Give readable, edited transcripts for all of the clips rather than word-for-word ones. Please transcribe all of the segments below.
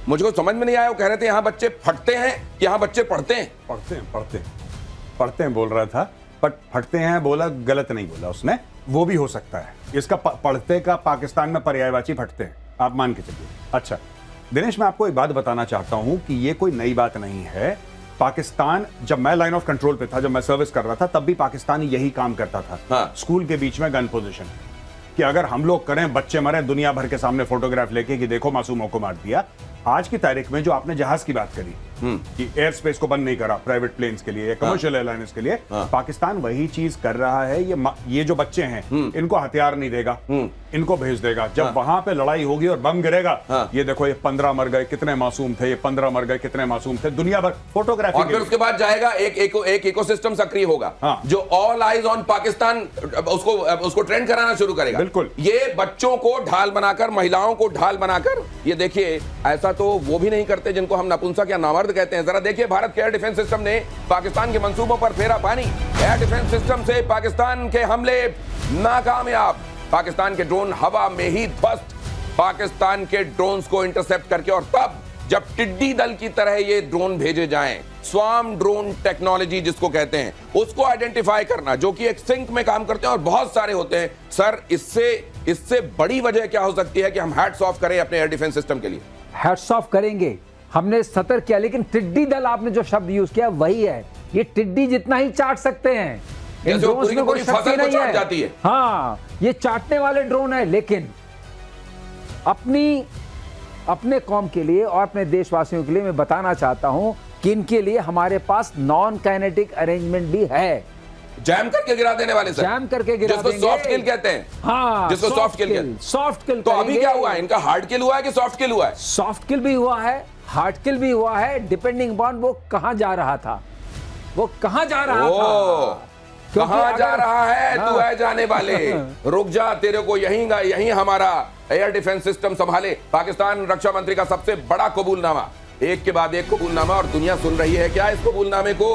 मुझको समझ में नहीं आया, वो कह रहे थे यहाँ बच्चे फटते हैं कि यहाँ बच्चे पढ़ते हैं। पढ़ते हैं बोल रहा था, बट फटते हैं बोला, गलत नहीं बोला उसने, वो भी हो सकता है। इसका पढ़ते का पाकिस्तान में पर्यायवाची फटते हैं, आप मान के चलिए। अच्छा दिनेश, मैं आपको एक बात बताना चाहता हूं कि ये कोई नई बात नहीं है। पाकिस्तान, जब मैं लाइन ऑफ कंट्रोल पे था, जब मैं सर्विस कर रहा था, तब भी पाकिस्तान यही काम करता था। हाँ। स्कूल के बीच में गन पोजीशन, कि अगर हम लोग करें, बच्चे मरे, दुनिया भर के सामने फोटोग्राफ लेके कि देखो मासूमों को मार दिया। आज की तारीख में जो आपने जहाज की बात करी कि एयर स्पेस को बंद नहीं करा प्राइवेट प्लेन्स के लिए या कमर्शियल एयरलाइंस के लिए, पाकिस्तान वही चीज कर रहा है। ये जो बच्चे हैं, इनको हथियार नहीं देगा, इनको भेज देगा। जब वहां पे लड़ाई होगी और बम गिरेगा, ये देखो ये 15 मर गए, कितने मासूम थे, ये 15 मर गए, कितने मासूम थे, दुनिया भर फोटोग्राफी। और फिर उसके बाद जाएगा एक इकोसिस्टम सक्रिय होगा। हाँ। जो ऑल आइज ऑन पाकिस्तान उसको ट्रेंड कराना शुरू करेगा। बिल्कुल। ये बच्चों को ढाल बनाकर, महिलाओं को ढाल बनाकर, ये देखिए ऐसा तो वो भी नहीं करते जिनको हम नपुंसक या नामर्द कहते हैं। जरा देखिए भारत के एयर डिफेंस सिस्टम ने पाकिस्तान के मंसूबों पर फेरा पानी। एयर डिफेंस सिस्टम से पाकिस्तान के हमले नाकामयाब। पाकिस्तान के ड्रोन हवा में ही ध्वस्त। पाकिस्तान के ड्रोन्स को इंटरसेप्ट करके, और तब जब टिड्डी दल की तरह ये ड्रोन भेजे जाएं, स्वार्म ड्रोन टेक्नोलॉजी जिसको कहते हैं, उसको आइडेंटिफाई करना, जो कि एक सिंक में काम करते हैं और बहुत सारे होते हैं। सर इससे बड़ी वजह क्या हो सकती है कि हम हैट्स ऑफ करें अपने एयर डिफेंस सिस्टम के लिए? हैट्स ऑफ करेंगे, हमने सतर्क किया, लेकिन टिड्डी दल आपने जो शब्द यूज किया वही है। ये टिड्डी जितना ही चाट सकते हैं, इन ड्रोन में कोई शक्ति नहीं है। जाती है। हाँ, ये चाटने वाले ड्रोन है, लेकिन अपने कौम के लिए और अपने देशवासियों के लिए मैं बताना चाहता हूं कि इनके लिए हमारे पास नॉन काइनेटिक अरेंजमेंट भी है। जैम करके गिरा देने वाले सर, जैम करके गिरा जिसको देंगे। सॉफ्ट किल कहते हैं। हाँ, जिसको सॉफ्ट किल कहते हैं। सॉफ्ट किल। तो अभी क्या हुआ है? इनका हार्ड किल हुआ है कि सॉफ्ट किल हुआ है? सॉफ्ट किल भी हुआ है, हार्ड किल भी हुआ है, डिपेंडिंग अपॉन वो कहां जा रहा था। कहां जा रहा है? तू है जाने वाले, रुक जा, तेरे को यहीं हमारा एयर डिफेंस सिस्टम संभाले। पाकिस्तान रक्षा मंत्री का सबसे बड़ा कबूलनामा, एक के बाद एक कबूलनामा, और दुनिया सुन रही है क्या इस कबूलनामे को?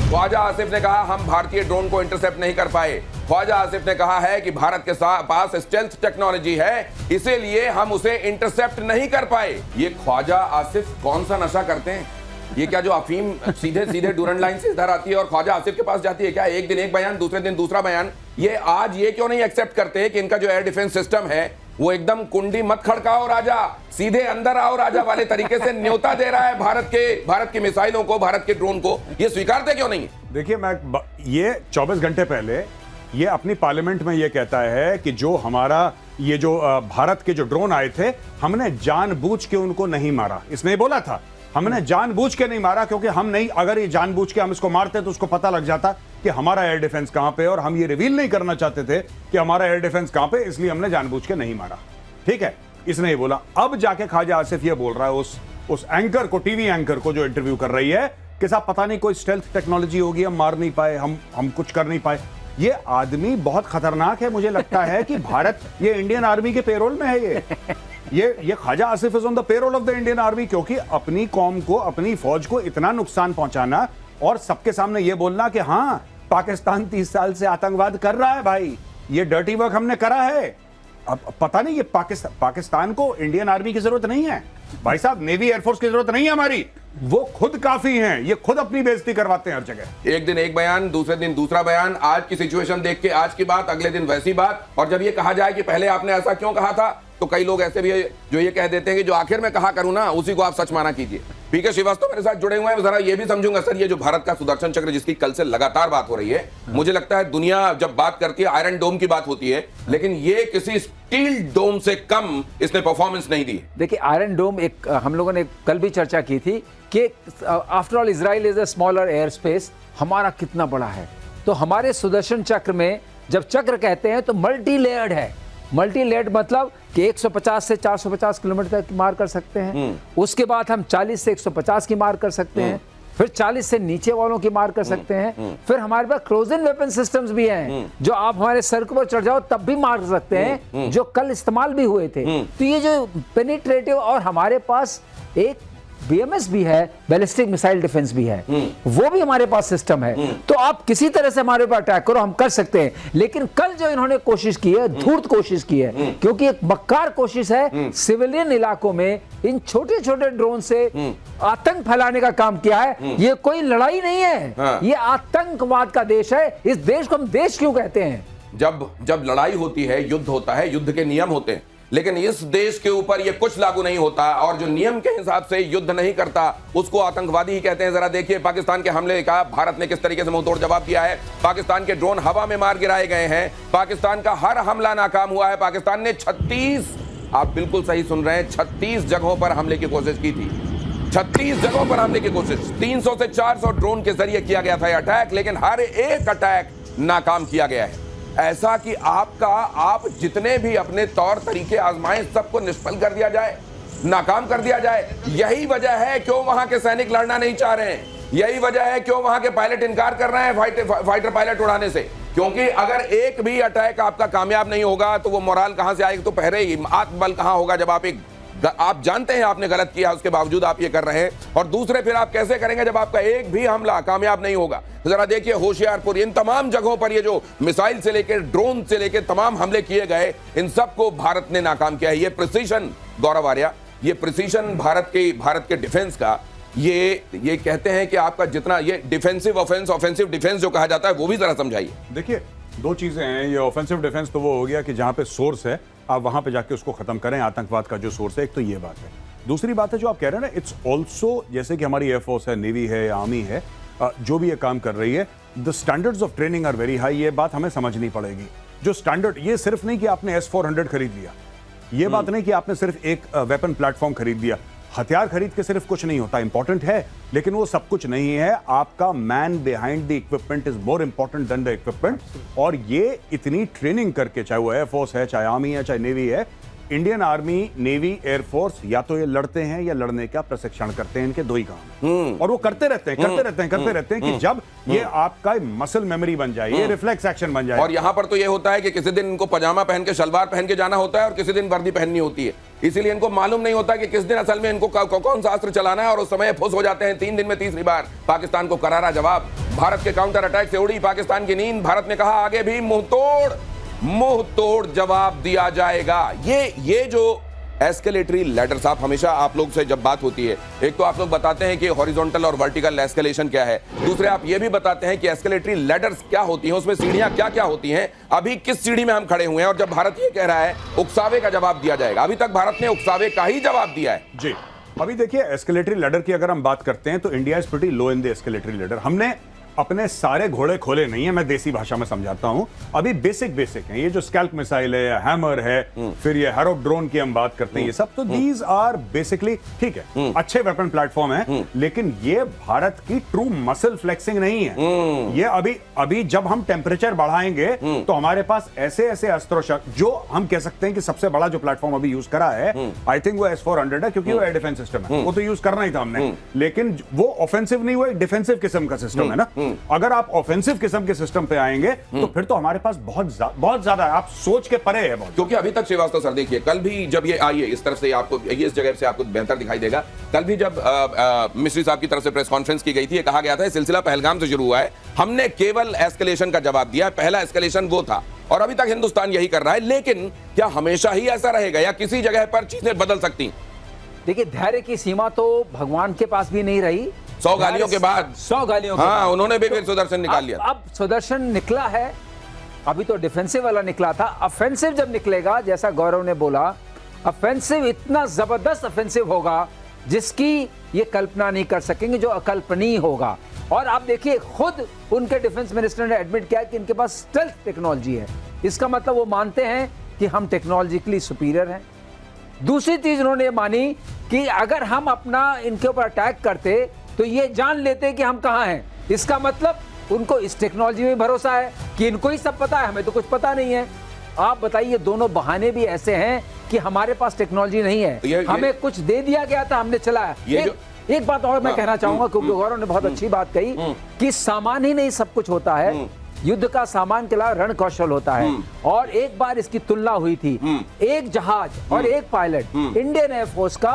ख्वाजा आसिफ ने कहा हम भारतीय ड्रोन को इंटरसेप्ट नहीं कर पाए। ख्वाजा आसिफ ने कहा है कि भारत के पास स्टेल्थ टेक्नोलॉजी है, इसीलिए हम उसे इंटरसेप्ट नहीं कर पाए। ये ख्वाजा आसिफ कौन सा नशा करते हैं? ये क्या जो अफीम सीधे डूरन लाइन से इधर आती है और ख्वाजा आसिफ के पास जाती है क्या? एक दिन एक बयान, दूसरे दिन दूसरा बयान। ये आज ये क्यों नहीं एक्सेप्ट करते कि इनका जो एयर डिफेंस सिस्टम है वो एकदम कुंडी मत खड़काओ राजा, सीधे अंदर आओ राजा वाले तरीके से न्योता दे रहा है भारत की मिसाइलों को, भारत के ड्रोन को? ये स्वीकारते क्यों नहीं है? देखिए, ये 24 घंटे पहले ये अपनी पार्लियामेंट में ये कहता है कि जो हमारा ये जो भारत के जो ड्रोन आए थे, हमने जानबूझ के उनको नहीं मारा। इसने बोला था हमने जानबूझ के नहीं मारा, क्योंकि हम नहीं, अगर ये जानबूझ के हम इसको मारते तो उसको पता लग जाता कि हमारा एयर डिफेंस कहां पे, और हम ये रिवील नहीं करना चाहते थे कि हमारा एयर डिफेंस कहां पे, इसलिए हमने जानबूझ के नहीं मारा। ठीक है, इसने ये बोला। अब जाके ख्वाजा आसिफ ये बोल रहा है उस एंकर को, टीवी एंकर को जो इंटरव्यू कर रही है, कि साहब पता नहीं कोई स्टेल्थ टेक्नोलॉजी होगी, हम मार नहीं पाए, हम कुछ कर नहीं पाए। ये आदमी बहुत खतरनाक है। मुझे लगता है कि भारत, ये इंडियन आर्मी के पेरोल में है। ये Khawaja Asif is on the payroll of the Indian army, क्योंकि अपनी कौम को, अपनी फौज को इतना नुकसान पहुंचाना और सबके सामने ये बोलना कि हाँ पाकिस्तान 30 साल से आतंकवाद कर रहा है, भाई ये डर्टी वर्क हमने करा है। अब पता नहीं, ये पाकिस्तान को इंडियन आर्मी की जरूरत नहीं है भाई साहब, नेवी एयरफोर्स की जरूरत नहीं है हमारी, वो खुद काफी हैं। ये खुद अपनी बेइज्जती करवाते हैं हर जगह। एक दिन एक बयान, दूसरे दिन दूसरा बयान, आज की सिचुएशन देख के आज की बात, अगले दिन वैसी बात। और जब ये कहा जाए कि पहले आपने ऐसा क्यों कहा था, तो कई लोग ऐसे भी है जो ये कह देते हैं कि जो आखिर में कहा करूं ना उसी को आप सच माना कीजिए। पीके श्रीवास्तव मेरे साथ जुड़े हुए हैं। जरा ये भी समझूंगा सर, ये जो भारत का सुदर्शन चक्र जिसकी कल से लगातार बात हो रही है, मुझे लगता है दुनिया जब बात करती है आयरन डोम की बात होती है, लेकिन ये किसी स्टील डोम से कम इसने परफॉर्मेंस नहीं दी। देखिए, आयरन डोम एक हम लोगों ने कल भी चर्चा की थी कि after all Israel is a smaller air space, हमारा कितना बड़ा है। तो हमारे सुदर्शन चक्र में जब चक्र कहते हैं तो मल्टी लेयर्ड है। मल्टी लेयर्ड मतलब कि 150 से 450 किलोमीटर तक मार कर सकते हैं। उसके बाद हम 40 से 150 की मार कर सकते हैं, फिर 40 से नीचे वालों की मार कर सकते हैं। फिर हमारे पास क्लोजन वेपन सिस्टम्स भी हैं जो आप हमारे सर के ऊपर चढ़ जाओ तब भी मार सकते हैं, जो कल इस्तेमाल भी हुए थे। तो ये जो पेनिट्रेटिव, और हमारे पास एक BMS भी है, बैलिस्टिक मिसाइल डिफेंस भी है, वो भी हमारे पास सिस्टम है। तो आप किसी तरह से हमारे ऊपर अटैक करो, हम कर सकते हैं। लेकिन कल जो इन्होंने कोशिश की है, धूर्त कोशिश की है, क्योंकि एक मक्कार कोशिश है, सिविलियन इलाकों में इन छोटे छोटे ड्रोन से आतंक फैलाने का काम किया है। ये कोई लड़ाई नहीं है, ये आतंकवाद का देश है। इस देश को हम देश क्यों कहते हैं? जब लड़ाई होती है, युद्ध होता है, युद्ध के नियम होते हैं, लेकिन इस देश के ऊपर ये कुछ लागू नहीं होता, और जो नियम के हिसाब से युद्ध नहीं करता उसको आतंकवादी ही कहते हैं। जरा देखिए पाकिस्तान के हमले का भारत ने किस तरीके से मुंहतोड़ जवाब दिया है। पाकिस्तान के ड्रोन हवा में मार गिराए गए हैं, पाकिस्तान का हर हमला नाकाम हुआ है। पाकिस्तान ने 36, आप बिल्कुल सही सुन रहे हैं, 36 जगहों पर हमले की कोशिश की थी। 36 जगहों पर हमले की कोशिश, 300 से 400 ड्रोन के जरिए किया गया था अटैक, लेकिन हर एक अटैक नाकाम किया गया है। ऐसा कि आप जितने भी अपने तौर तरीके आजमाएं, सबको निष्फल कर दिया जाए, नाकाम कर दिया जाए। यही वजह है क्यों वहां के सैनिक लड़ना नहीं चाह रहे हैं, यही वजह है क्यों वहां के पायलट इनकार कर रहे हैं फाइटर पायलट उड़ाने से। क्योंकि अगर एक भी अटैक आपका कामयाब नहीं होगा तो वो मोराल कहां से आएगा? तो पहले ही आत्मबल कहां होगा जब आप जानते हैं आपने गलत किया, उसके बावजूद आप ये कर रहे हैं। और दूसरे फिर आप कैसे करेंगे जब आपका एक भी हमला कामयाब नहीं होगा? तो जरा देखिए होशियारपुर, इन तमाम जगहों पर ये जो मिसाइल से लेकर ड्रोन से लेकर तमाम हमले किए गए, इन सबको भारत ने नाकाम किया है। ये प्रिसीजन, गौरव आर्या, ये प्रिसीजन भारत के डिफेंस का, ये कहते हैं कि आपका जितना ये डिफेंसिव ऑफेंस, ऑफेंसिव डिफेंस जो कहा जाता है, वो भी जरा समझाइए। देखिए, दो चीजें हैं। ये ऑफेंसिव डिफेंस तो वो हो गया कि जहां पे सोर्स है आप वहां पे जाके उसको खत्म करें, आतंकवाद का जो सोर्स है। एक तो ये बात है। दूसरी बात है जो आप कह रहे हैं ना, इट्स ऑल्सो, जैसे कि हमारी एयरफोर्स है, नेवी है, आर्मी है, जो भी ये काम कर रही है, the standards of training are very high. ये बात हमें समझनी पड़ेगी। जो स्टैंडर्ड, ये सिर्फ नहीं कि आपने S-400 खरीद लिया, ये बात नहीं कि आपने सिर्फ एक वेपन प्लेटफॉर्म खरीद दिया। हथियार खरीद के सिर्फ कुछ नहीं होता, इंपॉर्टेंट है, लेकिन वो सब कुछ नहीं है। आपका man behind the equipment is more important than the equipment. और ये इतनी ट्रेनिंग करके, चाहे वो एयरफोर्स है, चाहे आर्मी है, चाहे नेवी है, इंडियन आर्मी, नेवी, एयरफोर्स, या तो ये लड़ते हैं या लड़ने का प्रशिक्षण करते हैं। इनके दो ही काम हैं और वो करते रहते हैं कि जब ये आपका मसल मेमोरी बन जाए, ये रिफ्लेक्स एक्शन बन जाए। और यहां पर तो ये होता है कि किसी दिन इनको पजामा पहन के, शलवार पहन के जाना होता है और किसी दिन वर्दी पहननी होती है। इसीलिए इनको मालूम नहीं होता कि किस दिन असल में इनको कौन सा अस्त्र चलाना है, और उस समय फुस हो जाते हैं। 3 दिन में तीसरी बार पाकिस्तान को करारा जवाब। भारत के काउंटर अटैक से उड़ी पाकिस्तान की नींद। भारत ने कहा आगे भी मुंह तोड़ जवाब दिया जाएगा। ये जो एस्केलेटरी लैडर, साहब हमेशा आप लोग से जब बात होती है, एक तो आप लोग बताते हैं कि हॉरिजॉन्टल और वर्टिकल एस्केलेशन क्या है, दूसरे आप ये भी बताते हैं कि एस्केलेटरी लैडर्स क्या होती हैं, उसमें सीढ़ियां क्या क्या होती हैं, अभी किस सीढ़ी में हम खड़े हुए हैं। और जब भारत ये कह रहा है उकसावे का जवाब दिया जाएगा, अभी तक भारत ने उकसावे का ही जवाब दिया है। जी, अभी देखिए एस्केलेटरी लैडर की अगर हम बात करते हैं तो India is pretty low in the escalatory ladder. हमने अपने सारे घोड़े खोले नहीं है, मैं देसी भाषा में समझाता हूं। अभी बेसिक हैं। ये जो स्कैल्प मिसाइल है, हैमर है, फिर ये हैरोप ड्रोन की हम बात करते हैं, ये सब तो दीज आर बेसिकली ठीक है, अच्छे वेपन प्लेटफॉर्म है, लेकिन ये भारत की ट्रू मसल फ्लेक्सिंग नहीं है। ये अभी जब हम टेम्परेचर बढ़ाएंगे तो हमारे पास ऐसे अस्त्र जो हम कह सकते हैं कि सबसे बड़ा जो प्लेटफॉर्म अभी यूज करा है, आई थिंक वो S-400 है, क्योंकि वो एयर डिफेंस सिस्टम है, वो तो यूज करना ही था हमने। लेकिन वो ऑफेंसिव नहीं, वो एक डिफेंसिव किस्म का सिस्टम है ना। अगर आप ऑफेंसिव किस्म के सिस्टम पे आएंगे तो फिर तो हमारे पास बहुत ज्यादा, आप सोच के परे है बहुत। क्योंकि अभी तक श्रीवास्तव सर देखिए, कल भी जब ये आई है इस तरफ से, आपको ये इस जगह से आपको बेहतर दिखाई देगा, कल भी जब मिस्री साहब की तरफ से प्रेस कॉन्फ्रेंस की गई थी, ये कहा गया था सिलसिला पहलगाम से शुरू हुआ है, हमने केवल एस्केलेशन का जवाब दिया, पहला एस्केलेशन वो था, और अभी तक हिंदुस्तान यही कर रहा है। लेकिन क्या हमेशा ही ऐसा रहेगा या किसी जगह पर चीजें बदल सकती? देखिए, धैर्य की सीमा तो भगवान के पास भी नहीं रही। 100 गालियों के बाद, 100 गालियों के बाद उन्होंने भी फिर सुदर्शन निकाल लिया। अब सुदर्शन निकला है, अभी तो डिफेंसिव वाला निकला था। ऑफेंसिव जब निकलेगा, जैसा गौरव ने बोला, ऑफेंसिव इतना जबरदस्त ऑफेंसिव होगा जिसकी ये कल्पना नहीं कर सकेंगे, जो अकल्पनीय होगा। और आप देखिए, खुद उनके डिफेंस मिनिस्टर ने एडमिट किया कि इनके पास स्टेल्थ टेक्नोलॉजी है। इसका मतलब वो मानते हैं कि हम टेक्नोलॉजिकली सुपीरियर हैं। दूसरी चीज उन्होंने मानी कि अगर हम अपना इनके ऊपर अटैक करते तो ये जान लेते कि हम कहां हैं। इसका मतलब उनको इस टेक्नोलॉजी में भरोसा है कि इनको ही सब पता है, हमें तो कुछ पता नहीं है। आप बताइए, दोनों बहाने भी ऐसे हैं कि हमारे पास टेक्नोलॉजी नहीं है, हमें कुछ दे दिया गया था, हमने चलाया। एक बात और मैं कहना चाहूंगा, क्योंकि गौरव ने बहुत अच्छी बात कही कि सामान ही नहीं सब कुछ होता है, युद्ध का सामान के अलावा रण कौशल होता है। और एक बार इसकी तुलना हुई थी, एक जहाज और एक पायलट, इंडियन एयरफोर्स का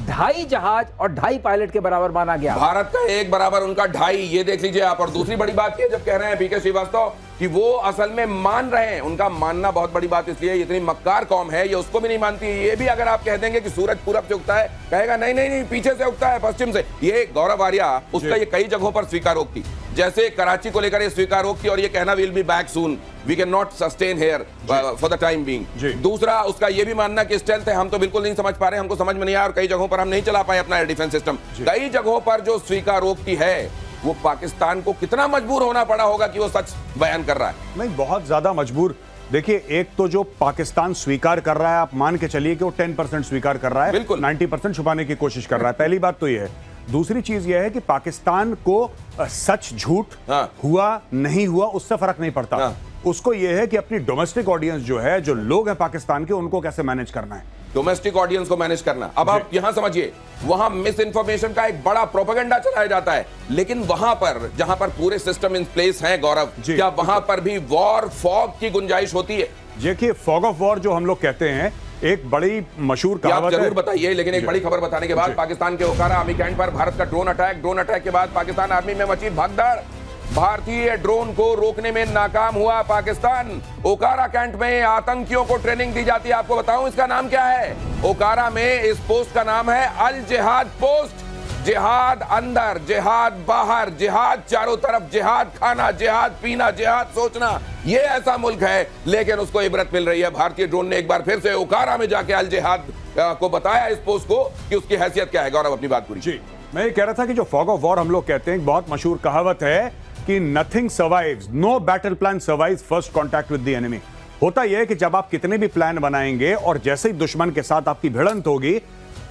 2.5 जहाज और 2.5 पायलट के बराबर माना गया। भारत का 1 बराबर उनका 2.5, ये देख लीजिए आप। और दूसरी बड़ी बात ये जब कह रहे हैं पीके श्रीवास्तव कि वो असल में मान रहे हैं, उनका मानना बहुत बड़ी बात इसलिए, इतनी मक्कार कौम है, ये उसको भी नहीं मानती। ये भी अगर आप कह देंगे कि सूरज पूरब से उगता है, कहेगा नहीं नहीं नहीं, पीछे से उगता है, पश्चिम से। ये गौरव आर्या, उसका ये कई जगहों पर स्वीकारोक्ति, जैसे कराची को लेकर ये स्वीकारोक्ति और ये कहना will be back soon, we can not sustain here for the time being. दूसरा उसका ये भी मानना कि स्टेल्थ है, हम तो बिल्कुल नहीं समझ पा रहे, हमको समझ में नहीं आया और कई जगहों पर हम नहीं चला पाए अपना एयर डिफेंस सिस्टम। कई जगहों पर जो स्वीकारोक्ति है वो पाकिस्तान को कितना मजबूर होना पड़ा होगा कि वो सच बयान कर रहा है। नहीं, बहुत ज्यादा मजबूर। देखिए, एक तो जो पाकिस्तान स्वीकार कर रहा है, आप मान के चलिए कि वो 10% स्वीकार कर रहा है, बिल्कुल 90% छुपाने की कोशिश कर रहा है। पहली बात तो ये है। दूसरी चीज यह है कि पाकिस्तान को सच झूठ हुआ नहीं हुआ उससे फर्क नहीं पड़ता। उसको यह है कि अपनी डोमेस्टिक ऑडियंस जो है, जो लोग हैं पाकिस्तान के, उनको कैसे मैनेज करना है, डोमेस्टिक ऑडियंस को मैनेज करना। अब आप यहां समझिए, वहां मिस इन्फॉर्मेशन का एक बड़ा प्रोपेगेंडा चलाया जाता है, लेकिन वहां पर जहां पर पूरे सिस्टम इन प्लेस है गौरव, क्या वहां पर भी वॉर फॉग की गुंजाइश होती है? देखिए, फॉग ऑफ वॉर जो हम लोग कहते हैं, एक बड़ी मशहूर कहावत है। जरूर बताइए, लेकिन एक बड़ी खबर बताने के बाद पाकिस्तान के ओकारा आर्मी कैंट पर भारत का ड्रोन अटैक के बाद पाकिस्तान आर्मी में मची भगदड़। भारतीय ड्रोन को रोकने में नाकाम हुआ पाकिस्तान। ओकारा कैंट में आतंकियों को ट्रेनिंग दी जाती है। आपको बताऊं इसका नाम क्या है? ओकारा में इस पोस्ट का नाम है अल जिहाद पोस्ट। जिहाद अंदर, जिहाद बाहर, जिहाद चारों तरफ, जिहाद खाना, जिहाद पीना, जिहाद सोचना, ये ऐसा मुल्क है। लेकिन उसको इबरत मिल रही है। भारतीय ड्रोन ने एक बार फिर से ओकारा में जाके अल जिहाद को बताया इस पोस्ट को कि उसकी हैसियत क्या है। गौरव, अपनी बात पूरी। जी, मैं ये कह रहा था कि जो फॉग ऑफ वॉर हम लोग कहते हैं, बहुत मशहूर कहावत है कि nothing survives, no battle plan survives first contact with the enemy. होता यह है कि जब आप कितने भी प्लान बनाएंगे और जैसे ही दुश्मन के साथ आपकी भिड़ंत होगी,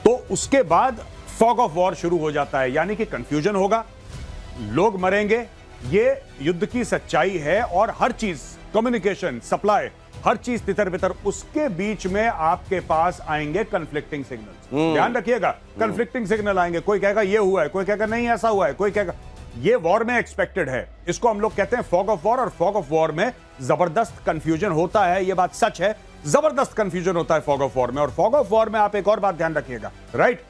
तो उसके बाद फॉग ऑफ वॉर शुरू हो जाता है, यानी कि कंफ्यूजन होगा, लोग मरेंगे। ये युद्ध की सच्चाई है। और हर चीज, कम्युनिकेशन, सप्लाई, हर चीज तितर बितर, उसके बीच में आपके पास आएंगे कन्फ्लिक्टिंग सिग्नल्स। ध्यान रखिएगा, कन्फ्लिक्टिंग सिग्नल आएंगे। कोई कहेगा ये हुआ है, कोई कहेगा नहीं ऐसा हुआ है, कोई कहेगा ये वॉर में एक्सपेक्टेड है। इसको हम लोग कहते हैं फॉग ऑफ वॉर। और फॉग ऑफ वॉर में जबरदस्त कंफ्यूजन होता है, ये बात सच है। जबरदस्त कंफ्यूजन होता है फॉग ऑफ वॉर में। और फॉग ऑफ वॉर में आप एक और बात ध्यान रखिएगा, राइट,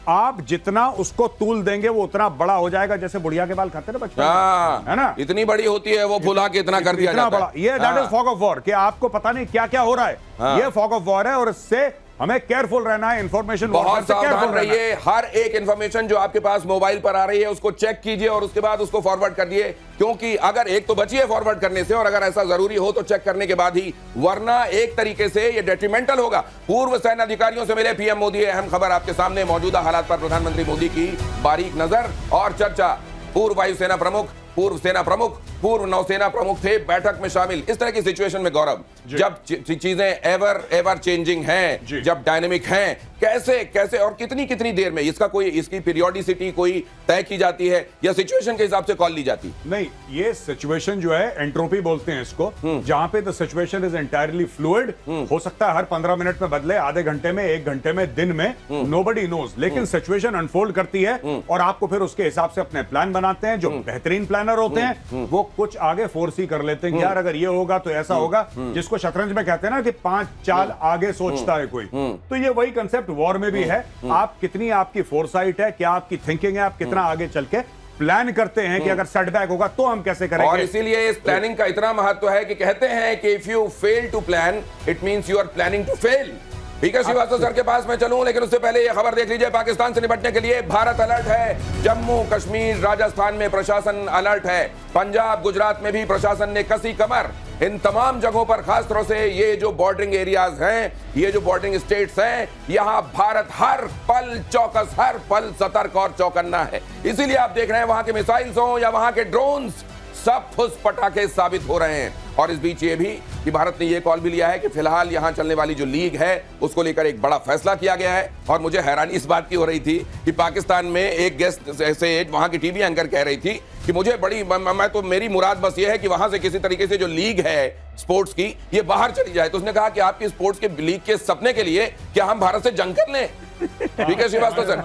आप जितना उसको तूल देंगे वो उतना बड़ा हो जाएगा। जैसे बुढ़िया के बाल खाते ना बचपन में, है ना, इतनी बड़ी होती है वो, फुला के इतना कर दिया जाता है। ये that is fog of war, कि आपको पता नहीं क्या क्या हो रहा है। ये फॉग ऑफ वॉर है और इससे हमें केयरफुल रहना है। इंफॉर्मेशन बहुत सावधान रहिए। हर एक इंफॉर्मेशन जो आपके पास मोबाइल पर आ रही है उसको चेक कीजिए और उसके बाद उसको फॉरवर्ड कर दिए, क्योंकि अगर एक तो बचिए फॉरवर्ड करने से, और अगर ऐसा जरूरी हो तो चेक करने के बाद ही, वरना एक तरीके से ये डेट्रीमेंटल होगा। पूर्व सैन्य अधिकारियों से मिले पीएम मोदी, अहम खबर आपके सामने, मौजूदा हालात पर प्रधानमंत्री मोदी की बारीक नजर और चर्चा। पूर्व वायुसेना प्रमुख, पूर्व सेना प्रमुख, पूर्व नौसेना प्रमुख थे बैठक में शामिल। इस तरह की सिचुएशन में गौरव, जब चीजें एवर चेंजिंग हैं, जब डायनेमिक हैं, कैसे कैसे और कितनी कितनी देर में इसका कोई, इसकी पीरियोडिसिटी कोई तय की जाती है या सिचुएशन के हिसाब से कॉल ली जाती? नहीं, ये सिचुएशन जो है एंट्रोपी बोलते हैं इसको, जहां पे the situation is entirely fluid. हो सकता है हर 15 मिनट में बदले, आधे घंटे में, 1 घंटे में, दिन में, नोबडी नोज। लेकिन सिचुएशन अनफोल्ड करती है और आपको फिर उसके हिसाब से अपने प्लान बनाते हैं। जो बेहतरीन प्लानर होते हैं वो कुछ आगे फोर्सी कर लेते हैं, यार अगर ये होगा तो ऐसा होगा, जिसको शतरंज में कहते हैं ना कि 5 चाल आगे सोचता है कोई। तो ये वही कंसेप्ट वॉर में भी है। आप कितनी आपकी फोरसाइट है, क्या आपकी थिंकिंग है, आप कितना आगे चल के प्लान करते हैं कि अगर सेटबैक होगा तो हम कैसे करेंगे। और इसीलिए इस प्लानिंग का इतना महत्व है कि कहते हैं कि if you fail to plan, it means you are planning to fail. PK Srivastava sir के पास मैं चलूं, लेकिन उससे पहले यह खबर देख लीजिए। पाकिस्तान से निपटने के लिए भारत अलर्ट है। जम्मू कश्मीर राजस्थान में प्रशासन अलर्ट है। पंजाब गुजरात में भी प्रशासन ने कसी कमर। इन तमाम जगहों पर खास तौर से ये जो बॉर्डरिंग एरियाज हैं, ये जो बॉर्डरिंग स्टेट्स हैं, यहां भारत हर पल चौकस, हर पल सतर्क और चौकन्ना है। इसीलिए आप देख रहे हैं वहां के मिसाइल्स हो या वहां के ड्रोन्स, सब फुस पटाखे साबित हो रहे हैं। और इस बीच ये भी कि भारत ने ये कॉल भी लिया है कि फिलहाल यहां चलने वाली जो लीग है उसको लेकर एक बड़ा फैसला किया गया है। और मुझे हैरानी इस बात की हो रही थी कि पाकिस्तान में एक गेस्ट से वहां की टीवी एंकर कह रही थी कि मुझे बड़ी, मैं तो मेरी मुराद बस ये है कि वहां से किसी तरीके से जो लीग है स्पोर्ट्स की, ये बाहर चली जाए। तो उसने कहा कि आपकी स्पोर्ट्स के लीग के सपने के लिए क्या हम भारत से जंग कर लें? पीके श्रीवास्तव सर,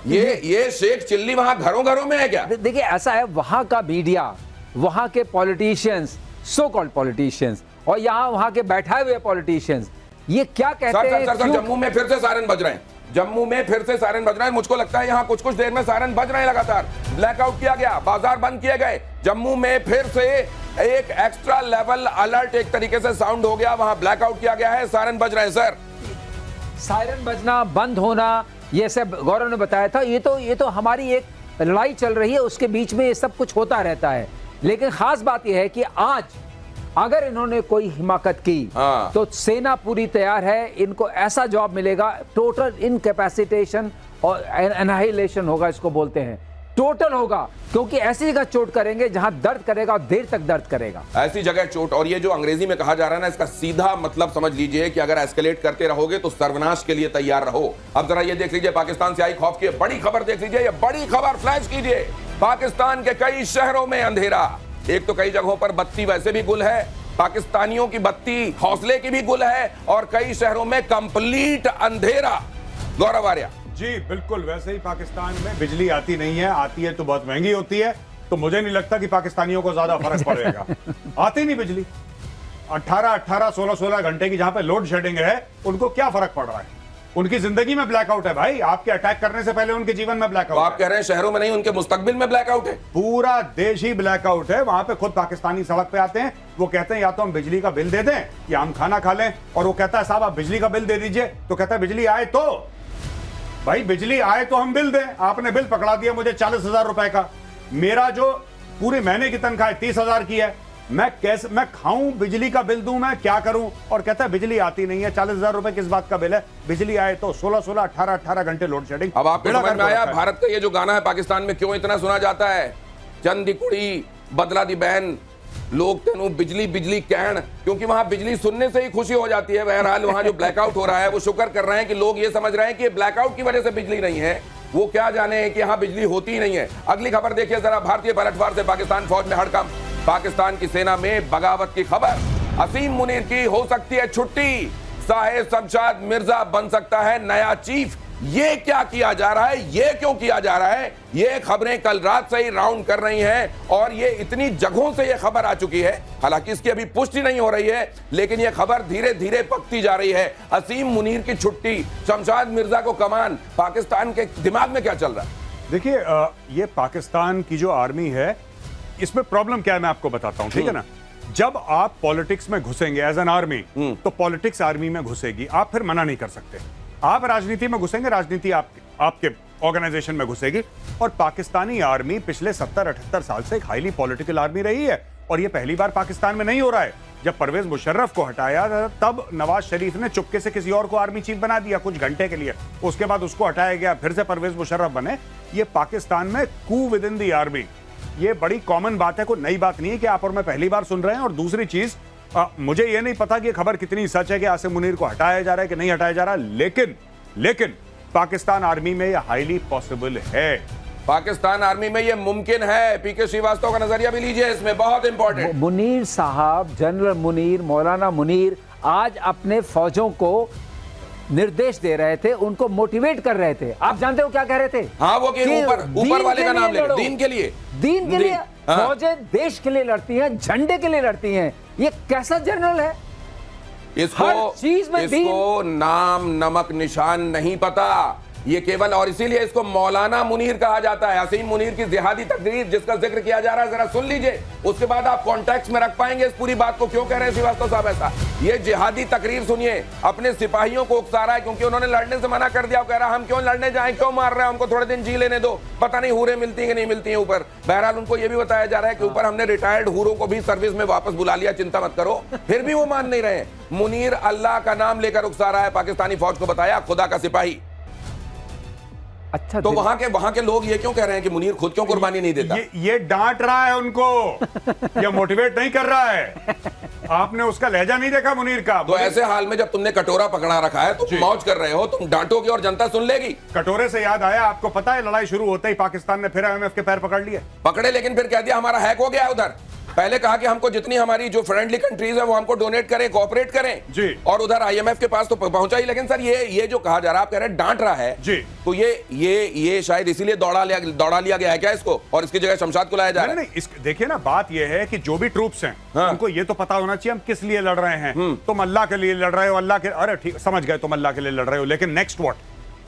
ये शेख चिल्ली वहां घरों घरों में है क्या? देखिए, ऐसा है, वहां का मीडिया वहां के पॉलिटिशियंस, सो कॉल्ड पॉलिटिशियंस, और यहाँ वहां के बैठाए हुए पॉलिटिशियंस ये क्या कहते हैं? सर, जम्मू में फिर से सायरन बज रहे हैं। जम्मू में फिर से सायरन बज रहे हैं। मुझको लगता है यहाँ कुछ कुछ देर में सायरन बज रहे हैं लगातार। ब्लैकआउट किया गया, बाजार बंद किए गए। जम्मू में फिर से एक एक्स्ट्रा लेवल अलर्ट एक तरीके से साउंड हो गया, वहां ब्लैकआउट किया गया है, सायरन बज रहे हैं। सर, सायरन बजना, बंद होना, ये सब गौरव ने बताया था। ये तो हमारी एक लड़ाई चल रही है, उसके बीच में ये सब कुछ होता रहता है। लेकिन खास बात यह है कि आज अगर इन्होंने कोई हिमाकत की तो सेना पूरी तैयार है। इनको ऐसा जवाब मिलेगा, टोटल इनकैपेसिटेशन और एनाहिलेशन होगा, इसको बोलते हैं, टोटल होगा। क्योंकि ऐसी जगह चोट करेंगे जहां दर्द करेगा और देर तक दर्द करेगा, ऐसी जगह चोट। और ये जो अंग्रेजी में कहा जा रहा है ना, इसका सीधा मतलब समझ लीजिए कि अगर एस्केलेट करते रहोगे तो सर्वनाश के लिए तैयार रहो। अब जरा ये देख लीजिए, पाकिस्तान से आई खौफ की बड़ी खबर देख लीजिए। ये बड़ी खबर फ्लैश कीजिए। पाकिस्तान के कई शहरों में अंधेरा। एक तो कई जगहों पर बत्ती वैसे भी गुल है, पाकिस्तानियों की बत्ती हौसले की भी गुल है, और कई शहरों में कंप्लीट अंधेरा। गौरव आर्या जी बिल्कुल, वैसे ही पाकिस्तान में बिजली आती नहीं है, आती है तो बहुत महंगी होती है। तो मुझे नहीं लगता कि पाकिस्तानियों को ज्यादा फर्क पड़ेगा। आती नहीं बिजली, 18-18, 16-16 घंटे की जहां पे लोड शेडिंग है, उनको क्या फर्क पड़ रहा है? उनकी जिंदगी में ब्लैकआउट है भाई। आपके अटैक करने से पहले उनके जीवन में ब्लैकआउट तो आप कह रहे हैं शहरों में नहीं, उनके मुस्तकबिल में ब्लैकआउट है। पूरा देश ही ब्लैकआउट है। वहां पे खुद पाकिस्तानी सड़क पे आते हैं, वो कहते हैं या तो हम बिजली का बिल दे दें या हम खाना खा लें। और वो कहता है साहब आप बिजली का बिल दे दीजिए, तो कहता है बिजली आए तो। भाई बिजली आए तो हम बिल दें। आपने बिल पकड़ा दिया मुझे 40,000 रुपए का, मेरा जो पूरे महीने की तनख्वाह 30,000 की है, मैं खाऊं बिजली का बिल दूं, मैं क्या करूं? और कहता है बिजली आती नहीं है। 40,000 रुपए किस बात का बिल है? बिजली आए तो 16-16, 18-18 घंटे लोड शेडिंग। अब आपको समझ में आया भारत का ये जो गाना है पाकिस्तान में क्यों इतना सुना जाता है? चंद दी कुड़ी बदला दी बहन, लोग तेनू बिजली बिजली कहन, क्योंकि वहां बिजली सुनने से ही खुशी हो जाती है। बहरहाल वहां जो ब्लैकआउट हो रहा है, वो शुक्र कर रहे हैं कि लोग ये समझ रहे हैं कि ब्लैकआउट की वजह से बिजली नहीं है, वो क्या जाने कि यहां बिजली होती ही नहीं है। अगली खबर देखिए जरा, भारतीय पलटवार से पाकिस्तान फौज में हड़कंप। पाकिस्तान की सेना में बगावत की खबर। असीम मुनीर की हो सकती है छुट्टी, साहिब शमशाद मिर्जा बन सकता है नया चीफ। ये क्या किया जा रहा है, ये क्यों किया जा रहा है? ये खबरें कल रात से ही राउंड कर रही हैं और ये इतनी जगहों से ये खबर आ चुकी है। हालांकि इसकी अभी पुष्टि नहीं हो रही है, लेकिन ये खबर धीरे धीरे पकती जा रही है। असीम मुनीर की छुट्टी, शमशाद मिर्जा को कमान, पाकिस्तान के दिमाग में क्या चल रहा है? देखिए ये पाकिस्तान की जो आर्मी है, इसमें प्रॉब्लम क्या है मैं आपको बताता हूं, ठीक है ना। जब आप पॉलिटिक्स में घुसेंगे एज एन आर्मी, तो पॉलिटिक्स आर्मी में घुसेगी, आप फिर मना नहीं कर सकते। आप राजनीति में घुसेंगे, राजनीति आपके ऑर्गेनाइजेशन में घुसेगी। और पाकिस्तानी आर्मी पिछले 70-78 साल से एक हाईली पॉलिटिकल आर्मी रही है, और ये पहली बार पाकिस्तान में नहीं हो रहा है। जब परवेज मुशर्रफ को हटाया तब नवाज शरीफ ने चुपके से किसी और को आर्मी चीफ बना दिया कुछ घंटे के लिए, उसके बाद उसको हटाया गया, फिर से परवेज मुशर्रफ बने। ये पाकिस्तान में कू विद इन दी आर्मी, ये बड़ी कॉमन बात है, कोई नई बात नहीं है कि आप और मैं पहली बार सुन रहे हैं। और दूसरी चीज, मुझे ये नहीं पता कि ये खबर कितनी सच है कि आसिम मुनीर को हटाया जा रहा है कि नहीं हटाया जा रहा, लेकिन पाकिस्तान आर्मी में ये हाईली पॉसिबल है। पाकिस्तान आर्मी में ये मुमकिन है। पीके श्रीवास्तव का नजरिया भी लीजिए इसमें, बहुत इंपॉर्टेंट। मुनीर साहब, जनरल मुनीर, मौलाना मुनीर आज अपने फौजों को निर्देश दे रहे थे, उनको मोटिवेट कर रहे थे। आप जानते हो क्या कह रहे थे? हाँ, वो कि ऊपर वाले का नाम ले, दीन के लिए, दीन के लिए। फौजें देश के लिए लड़ती हैं, झंडे के लिए लड़ती हैं। ये कैसा जनरल है? इसको नाम नमक निशान नहीं पता, ये केवल, और इसीलिए इसको मौलाना मुनीर कहा जाता है। असीम मुनीर की जिहादी तकरीर जिसका जिक्र किया जा रहा है, जरा सुन लीजिए, उसके बाद आप कॉन्टेक्स्ट में रख पाएंगे इस पूरी बात को। क्यों कह रहे हैं श्रीवास्तव साहब ऐसा? ये जिहादी तकरीर सुनिए, अपने सिपाहियों को उकसा रहा है क्योंकि उन्होंने लड़ने से मना कर दिया। कह रहा हम क्यों लड़ने जाएं, क्यों मार रहे हैं, हमको थोड़े दिन जी लेने दो, पता नहीं हूरें मिलती है कि नहीं मिलती है ऊपर। बहरहाल उनको ये भी बताया जा रहा है कि ऊपर हमने रिटायर्ड हूरों को भी सर्विस में वापस बुला लिया, चिंता मत करो। फिर भी वो मान नहीं रहे। मुनीर अल्लाह का नाम लेकर उकसा रहा है पाकिस्तानी फौज को, बताया खुदा का सिपाही। अच्छा, तो वहां के लोग ये क्यों कह रहे हैं कि मुनीर खुद क्यों कुर्बानी नहीं देता? ये डांट रहा है उनको, ये मोटिवेट नहीं कर रहा है। आपने उसका लहजा नहीं देखा मुनीर का। तो ऐसे हाल में जब तुमने कटोरा पकड़ा रखा है, तुम मौज कर रहे हो, तुम डांटोगे और जनता सुन लेगी। कटोरे से याद आया, आपको पता है लड़ाई शुरू होते ही पाकिस्तान ने फिर IMF के पैर पकड़ लिए। पकड़े, लेकिन फिर कह दिया हमारा हैक हो गया उधर। पहले कहा कि हमको जितनी हमारी जो फ्रेंडली कंट्रीज है वो हमको डोनेट करें, कोऑपरेट करें जी। और उधर आईएमएफ के पास तो पहुंचा ही। लेकिन सर ये जो कहा जा रहा है, आप कह रहे हैं डांट रहा है जी, तो ये शायद इसीलिए दौड़ा लिया गया है क्या इसको, और इसकी जगह शमशाद को लाया जा रहा है? नहीं, देखिए ना, बात यह है कि जो भी ट्रूप्स हैं हाँ। उनको ये तो पता होना चाहिए हम किस लिए लड़ रहे हैं। तुम अल्लाह के लिए लड़ रहे हो, अल्लाह के, अरे ठीक समझ गए, तुम अल्लाह के लिए लड़ रहे हो, लेकिन नेक्स्ट व्हाट,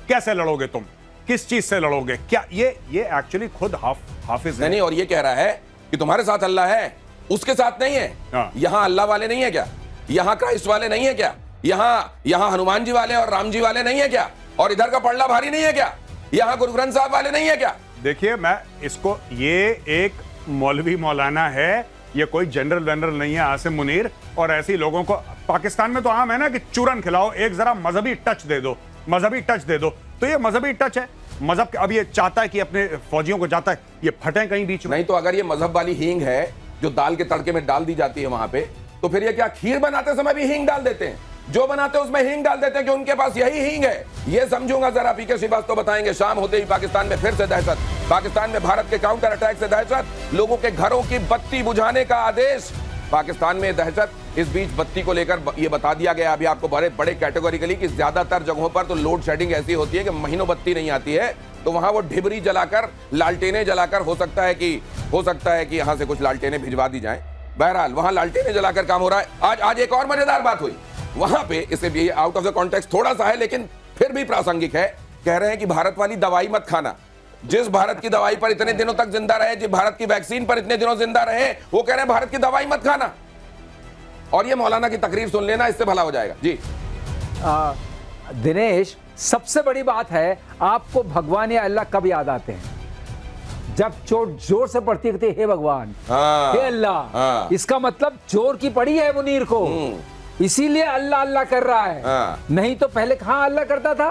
कैसे लड़ोगे तुम, किस चीज से लड़ोगे? क्या ये एक्चुअली खुद हाफिज है। नहीं, और ये कह रहा है कि तुम्हारे साथ अल्लाह है, उसके साथ नहीं है। हाँ। यहां अल्लाह वाले नहीं है क्या? यहां क्राइस्ट वाले नहीं है क्या? यहां हनुमान जी वाले और राम जी वाले नहीं है क्या? और इधर का पड़ला भारी नहीं है क्या? यहां गुरु ग्रंथ साहब वाले नहीं है क्या? देखिए, मैं इसको, ये एक मौलवी मौलाना है, ये कोई जनरल वेनरल नहीं है आसिम मुनीर। और ऐसे लोगों को पाकिस्तान में तो आम है ना कि चूरन खिलाओ, एक जरा मजहबी टच दे दो, मजहबी टच दे दो, तो ये मजहबी टच है। मजहब अब ये चाहता है कि अपने फौजियों को जाता है ये फटे कहीं बीच में। नहीं तो अगर ये मजहब वाली हींग है जो दाल के तड़के में डाल दी जाती है वहां पे, तो फिर ये क्या खीर बनाते समय भी हींग डाल देते हैं? जो बनाते हैं उसमें हींग डाल देते हैं कि उनके पास यही हींग है। ये समझूंगा जरा, पीके श्रीवास्तव बताएंगे। शाम होते ही पाकिस्तान में फिर से दहशत, पाकिस्तान में भारत के काउंटर अटैक से दहशत, लोगों के घरों की बत्ती बुझाने का आदेश, पाकिस्तान में दहशत। इस बीच बत्ती को लेकर ये बता दिया गया अभी आपको बड़े कैटेगोरिकली कि ज्यादातर जगहों पर तो लोड शेडिंग ऐसी होती है कि महीनों बत्ती नहीं आती है, तो वहां वो ढिबरी जलाकर, लालटेनें जलाकर, हो सकता है कि यहां से कुछ लालटेनें भिजवा दी जाएं। बहरहाल वहां लालटेनें जलाकर काम हो रहा है। आज एक और मजेदार बात हुई वहां पे, इसे भी आउट ऑफ द कॉन्टेक्स्ट थोड़ा सा है लेकिन फिर भी प्रासंगिक है। कह रहे हैं कि भारत वाली दवाई मत खाना। जिस भारत की दवाई पर इतने दिनों तक जिंदा रहे, जिस भारत की वैक्सीन पर इतने दिनों जिंदा रहे, वो कह रहे हैं भारत की दवाई मत खाना। और ये मौलाना की तकरीर सुन लेना, इससे भला हो जाएगा जी। दिनेश, सबसे बड़ी बात है, आपको भगवान या अल्लाह कब याद आते हैं? जब चोट जोर से पड़ती है, हे भगवान, हाँ, हे अल्लाह। हाँ। इसका मतलब जोर की पड़ी है मुनीर को, इसीलिए अल्लाह अल्लाह कर रहा है। हाँ। नहीं तो पहले कहां अल्लाह करता था?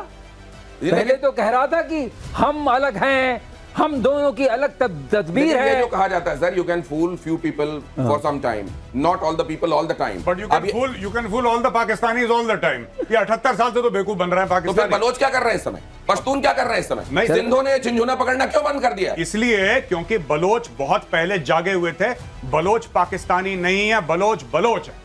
पहले तो कह रहा था कि हम अलग हैं, हम दोनों की अलग तदबीर ये है। जो कहा जाता है sir, you can fool few people for some time, not all the people all the time. But you can fool all the Pakistanis all the time. ये 78 साल से तो बेवकूफ बन रहे हैं तो फिर पाकिस्तानी। बलोच क्या कर रहे हैं इस समय? पश्तून क्या कर रहे हैं इस समय? नहीं, सिंधों ने झिंझुना पकड़ना क्यों बंद कर दिया? इसलिए क्योंकि बलोच बहुत पहले जागे हुए थे। बलोच पाकिस्तानी नहीं है, बलोच बलोच है,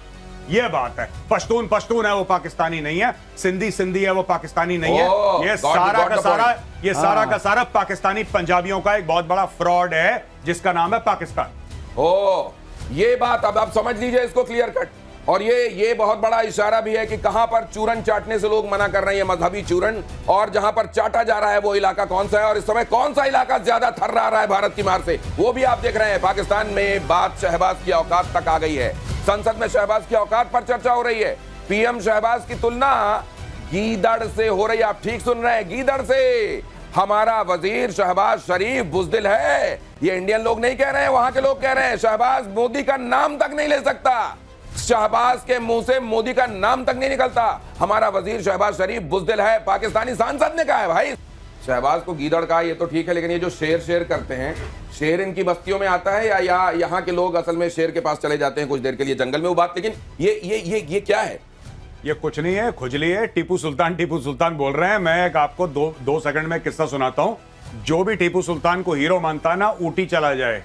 ये बात है। पश्तून पश्तून है, वो पाकिस्तानी नहीं है। सिंधी सिंधी है, वो पाकिस्तानी नहीं है। ये सारा का सारा पाकिस्तानी पंजाबियों का एक बहुत बड़ा फ्रॉड है जिसका नाम है पाकिस्तान। ओ, ये बात अब आप समझ लीजिए इसको क्लियर कट। और ये बहुत बड़ा इशारा भी है कि कहां पर चूरन चाटने से लोग मना कर रहे हैं, मजहबी चूरन, और जहां पर चाटा जा रहा है वो इलाका कौन सा है, और इस समय कौन सा इलाका ज्यादा थर्रा रहा है भारत की मार से, वो भी आप देख रहे हैं। पाकिस्तान में बात शहबाज की औकात तक आ गई है। संसद में शहबाज की औकात पर चर्चा हो रही है। पीएम शहबाज की तुलना गीदड़ से हो रही है। आप ठीक सुन रहे हैं, गीदड़ से। हमारा वजीर शहबाज शरीफ बुजदिल है, ये इंडियन लोग नहीं कह रहे हैं, वहां के लोग कह रहे हैं। शहबाज मोदी का नाम तक नहीं ले सकता, शहबाज के मुंह से मोदी का नाम तक नहीं निकलता। हमारा वजीर शहबाज शरीफ बुजदिल है, पाकिस्तानी सांसद ने कहा है। भाई, शहबाज को गीदड़ कहा, ये तो ठीक है, लेकिन ये जो शेर करते हैं, शेर इनकी बस्तियों में आता है या यहाँ के लोग असल में शेर के पास चले जाते हैं कुछ देर के लिए जंगल में, वो बात। लेकिन ये क्या है? ये कुछ नहीं है, खुजली है। टीपू सुल्तान बोल रहे हैं। मैं आपको दो सेकंड में किस्सा सुनाता हूं। जो भी टीपू सुल्तान को हीरो मानता है ना, ऊटी चला जाए।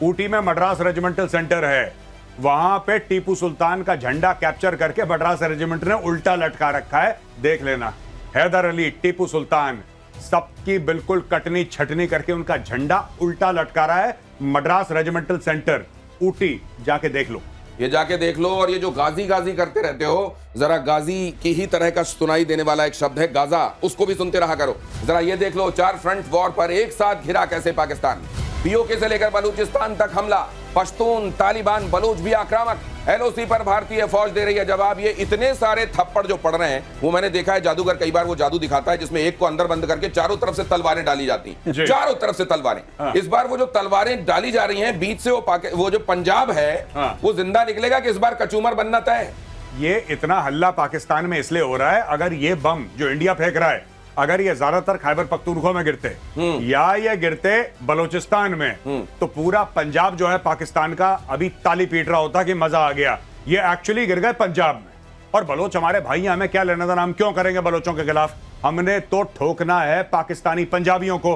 ऊटी में मद्रास रेजिमेंटल सेंटर है, वहां पे टीपू सुल्तान का झंडा कैप्चर करके मद्रास रेजिमेंट ने उल्टा लटका रखा है, देख लेना। हैदर अली, टीपू सुल्तान, सबकी बिल्कुल कटनी छटनी करके उनका झंडा उल्टा लटका रहा है। मद्रास रेजिमेंटल सेंटर, ऊटी, जाके देख लो। ये जाके देख लो। और ये जो गाजी करते रहते हो, जरा गाजी की ही तरह का सुनाई देने वाला एक शब्द है गाजा, उसको भी सुनते रहा करो। जरा ये देख लो, 4 फ्रंट वॉर पर एक साथ घिरा कैसे पाकिस्तान। पीओके से लेकर बलूचिस्तान तक हमला, पश्तून, तालिबान, बलूच भी आक्रामक। एलओसी पर भारतीय फौज दे रही है जवाब। ये इतने सारे थप्पड़ जो पड़ रहे हैं, वो मैंने देखा है जादूगर कई बार वो जादू दिखाता है जिसमें एक को अंदर बंद करके चारों तरफ से तलवारें डाली जाती हैं, चारों तरफ से तलवारें। इस बार वो जो तलवारें डाली जा रही हैं बीच से, वो जो पंजाब है वो जिंदा निकलेगा कि इस बार कचूमर बनना तय है? ये इतना हल्ला पाकिस्तान में इसलिए हो रहा है, अगर ये बम जो इंडिया फेंक रहा है, अगर ये ज्यादातर खैबर पख्तूनख्वा में गिरते या ये गिरते बलोचिस्तान में, तो पूरा पंजाब जो है पाकिस्तान का अभी ताली पीट रहा होता कि मजा आ गया। ये एक्चुअली गिर गए पंजाब में। और बलोच हमारे भाई हैं, हमें क्या लेना था, हम क्यों करेंगे बलोचों के खिलाफ? हमने तो ठोकना है पाकिस्तानी पंजाबियों को।